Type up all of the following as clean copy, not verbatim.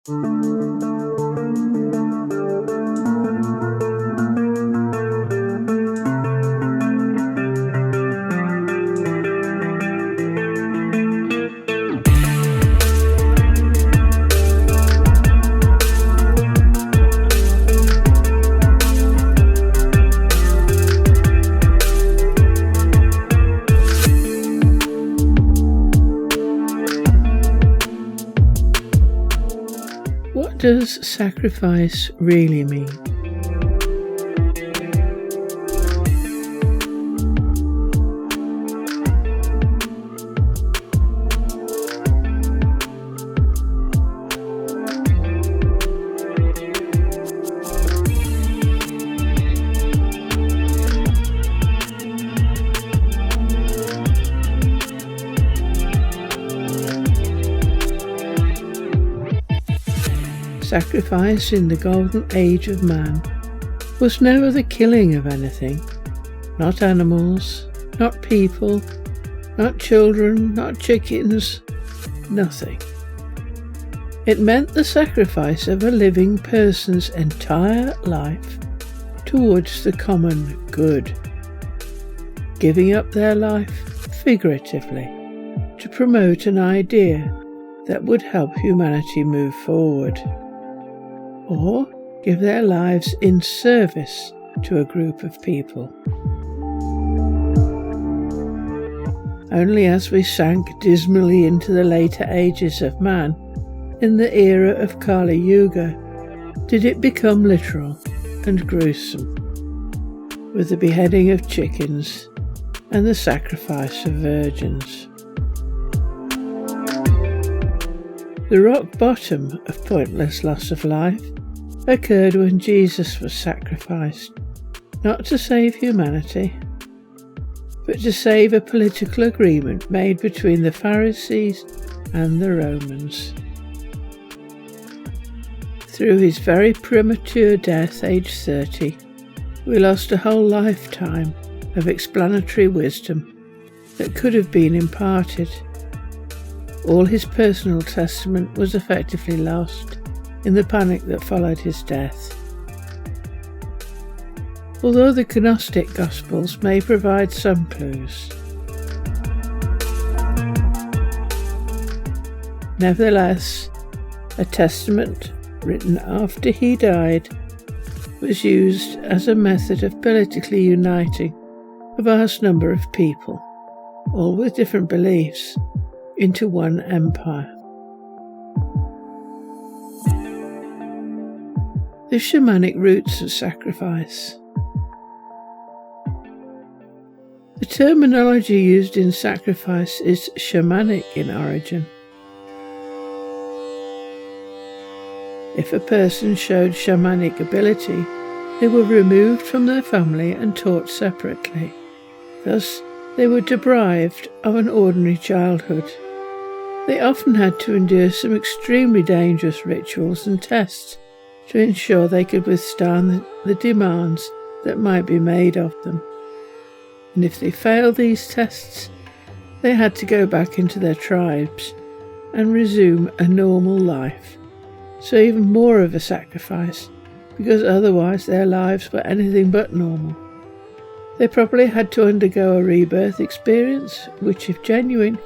What does sacrifice really mean? Sacrifice in the golden age of man was never the killing of anything, not animals, not people, not children, not chickens, nothing. It meant the sacrifice of a living person's entire life towards the common good, giving up their life figuratively to promote an idea that would help humanity move forward, or give their lives in service to a group of people. Only as we sank dismally into the later ages of man, in the era of Kali Yuga, did it become literal and gruesome, with the beheading of chickens and the sacrifice of virgins. The rock bottom of pointless loss of life occurred when Jesus was sacrificed, not to save humanity, but to save a political agreement made between the Pharisees and the Romans. Through his very premature death, aged 30, we lost a whole lifetime of explanatory wisdom that could have been imparted. All his personal testament was effectively lost in the panic that followed his death. Although the Gnostic Gospels may provide some clues, nevertheless, a testament written after he died was used as a method of politically uniting a vast number of people, all with different beliefs, into one empire. The shamanic roots of sacrifice. The terminology used in sacrifice is shamanic in origin. If a person showed shamanic ability, they were removed from their family and taught separately. Thus, they were deprived of an ordinary childhood. They often had to endure some extremely dangerous rituals and tests to ensure they could withstand the demands that might be made of them. And if they failed these tests, they had to go back into their tribes and resume a normal life. So even more of a sacrifice, because otherwise their lives were anything but normal. They probably had to undergo a rebirth experience, which, if genuine,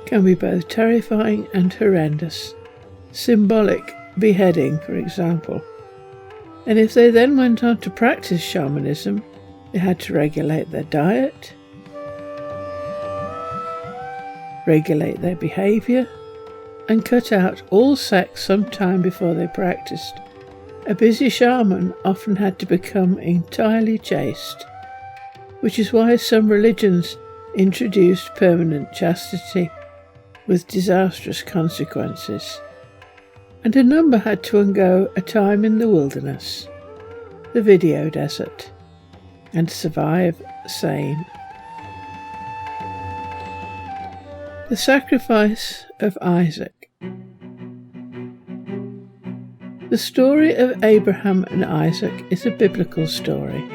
can be both terrifying and horrendous. Symbolic beheading, for example. And if they then went on to practice shamanism, they had to regulate their diet, regulate their behaviour, and cut out all sex some time before they practiced. A busy shaman often had to become entirely chaste, which is why some religions introduced permanent chastity with disastrous consequences. And a number had to undergo a time in the wilderness, the video desert, and survive sane. The sacrifice of Isaac. The story of Abraham and Isaac is a biblical story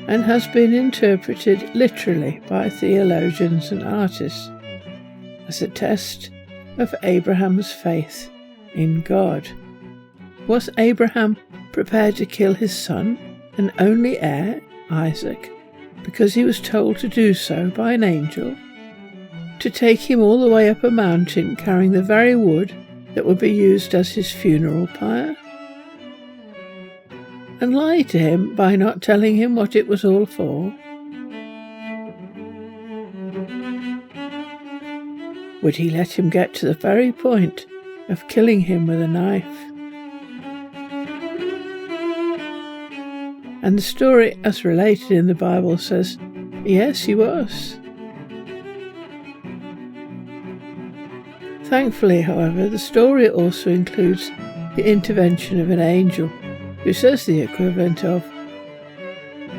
and has been interpreted literally by theologians and artists as a test of Abraham's faith in God. Was Abraham prepared to kill his son and only heir, Isaac, because he was told to do so by an angel? To take him all the way up a mountain carrying the very wood that would be used as his funeral pyre? And lie to him by not telling him what it was all for? Would he let him get to the very point of killing him with a knife? And the story as related in the Bible says, yes, he was. Thankfully, however, the story also includes the intervention of an angel who says the equivalent of,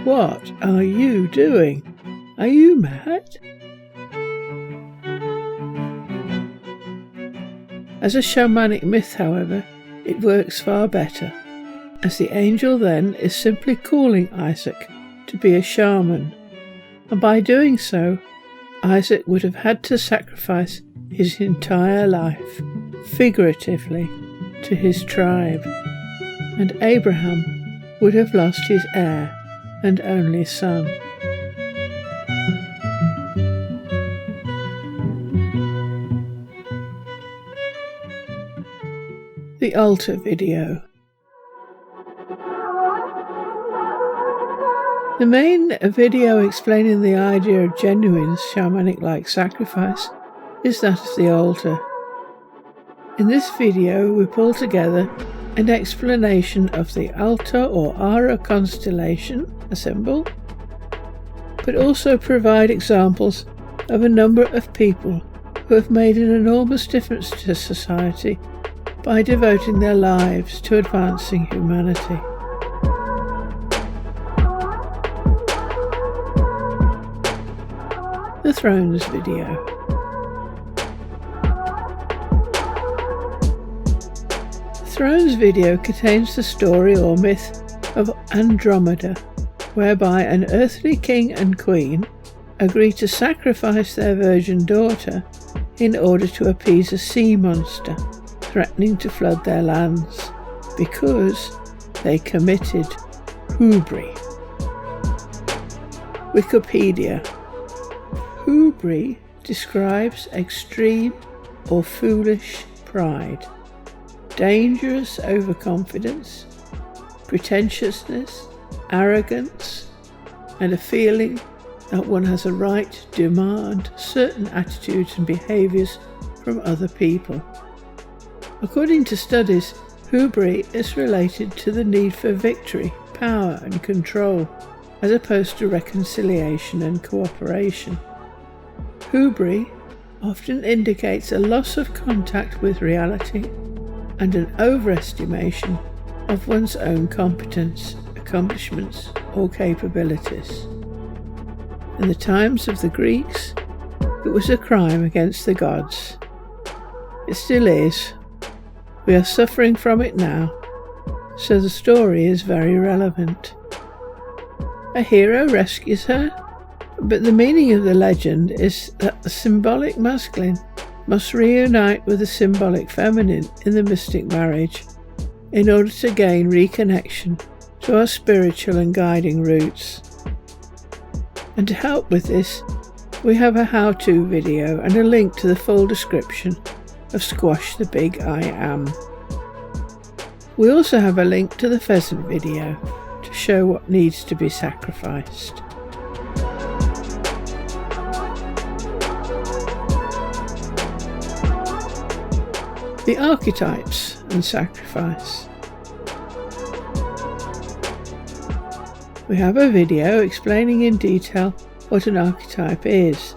"What are you doing? Are you mad?" As a shamanic myth, however, it works far better, as the angel then is simply calling Isaac to be a shaman, and by doing so, Isaac would have had to sacrifice his entire life, figuratively, to his tribe, and Abraham would have lost his heir and only son. The altar video. The main video explaining the idea of genuine shamanic-like sacrifice is that of the altar. In this video we pull together an explanation of the Alta or Ara constellation, a symbol, but also provide examples of a number of people who have made an enormous difference to society by devoting their lives to advancing humanity. The Thrones video. The Thrones video contains the story or myth of Andromeda, whereby an earthly king and queen agree to sacrifice their virgin daughter in order to appease a sea monster threatening to flood their lands, because they committed hubris. Wikipedia. Hubris describes extreme or foolish pride, dangerous overconfidence, pretentiousness, arrogance, and a feeling that one has a right to demand certain attitudes and behaviours from other people. According to studies, hubris is related to the need for victory, power and control, as opposed to reconciliation and cooperation. Hubris often indicates a loss of contact with reality and an overestimation of one's own competence, accomplishments or capabilities. In the times of the Greeks, it was a crime against the gods. It still is. We are suffering from it now, so the story is very relevant. A hero rescues her, but the meaning of the legend is that the symbolic masculine must reunite with the symbolic feminine in the mystic marriage in order to gain reconnection to our spiritual and guiding roots. And to help with this, we have a how-to video and a link to the full description of Squash the Big I Am. We also have a link to the pheasant video to show what needs to be sacrificed. The archetypes and sacrifice. We have a video explaining in detail what an archetype is.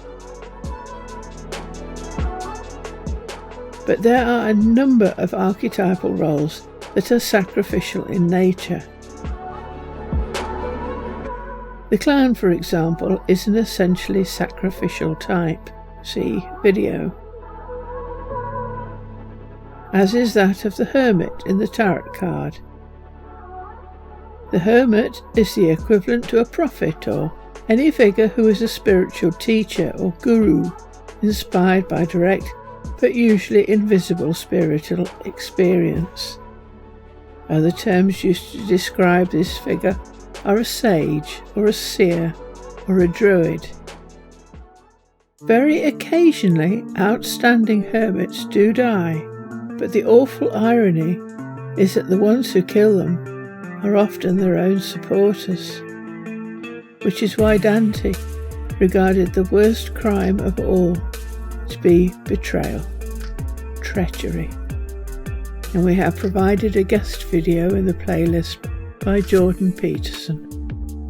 But there are a number of archetypal roles that are sacrificial in nature. The clown, for example, is an essentially sacrificial type. See video. As is that of the hermit in the tarot card. The hermit is the equivalent to a prophet or any figure who is a spiritual teacher or guru, inspired by direct but usually invisible spiritual experience. Other terms used to describe this figure are a sage, or a seer, or a druid. Very occasionally, outstanding hermits do die, but the awful irony is that the ones who kill them are often their own supporters, which is why Dante regarded the worst crime of all to be betrayal, treachery. And we have provided a guest video in the playlist by Jordan Peterson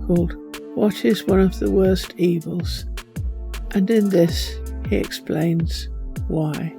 called "What is One of the Worst Evils?" and in this he explains why.